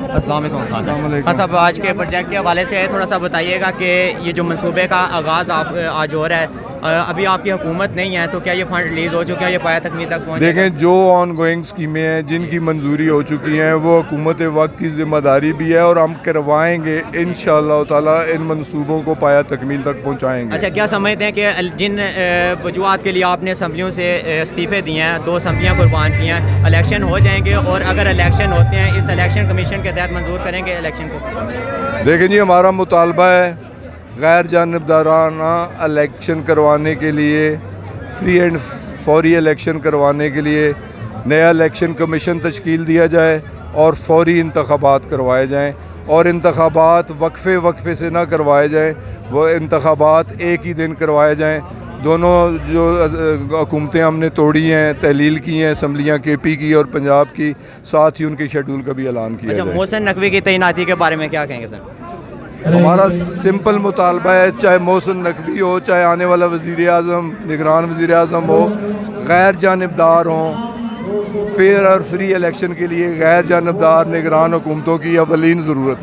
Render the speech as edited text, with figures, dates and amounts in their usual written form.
السلام علیکم خان صاحب، آج کے پروجیکٹ کے حوالے سے تھوڑا سا بتائیے گا کہ یہ جو منصوبے کا آغاز آج ہو رہا ہے، ابھی آپ کی حکومت نہیں ہے تو کیا یہ فنڈ ریلیز ہو چکا ہے، یہ پایہ تکمیل تک پہنچ؟ دیکھیں، جو آن گوئنگ اسکیمیں ہیں جن کی منظوری ہو چکی ہیں وہ حکومت وقت کی ذمہ داری بھی ہے، اور ہم کروائیں گے انشاءاللہ تعالیٰ، ان منصوبوں کو پایہ تکمیل تک پہنچائیں گے۔ اچھا، کیا سمجھتے ہیں کہ جن وجوہات کے لیے آپ نے اسمبلیوں سے استعفے دیے ہیں، 2 اسمبلیاں قربان کی ہیں، الیکشن ہو جائیں گے، اور اگر الیکشن ہوتے ہیں اس الیکشن کمیشن کے تحت منظور کریں گے الیکشن کو؟ دیکھیں جی، ہمارا مطالبہ ہے غیر جانبدارانہ الیکشن کروانے کے لیے، فری اینڈ فوری الیکشن کروانے کے لیے نیا الیکشن کمیشن تشکیل دیا جائے اور فوری انتخابات کروائے جائیں، اور انتخابات وقفے سے نہ کروائے جائیں، وہ انتخابات ایک ہی دن کروائے جائیں۔ دونوں جو حکومتیں ہم نے توڑی ہیں، تحلیل کی ہیں، اسمبلیاں کے پی کی اور پنجاب کی، ساتھ ہی ان کے شیڈول کا بھی اعلان کیا اچھا، جائے۔ محسن نقوی کی تعیناتی کے بارے میں کیا کہیں گے سر؟ ہمارا سمپل مطالبہ ہے، چاہے محسن نقوی ہو، چاہے آنے والا وزیر اعظم، نگران وزیر اعظم ہو، غیر جانبدار ہوں۔ فیئر اور فری الیکشن کے لیے غیر جانبدار نگران حکومتوں کی اولین ضرورت ہے۔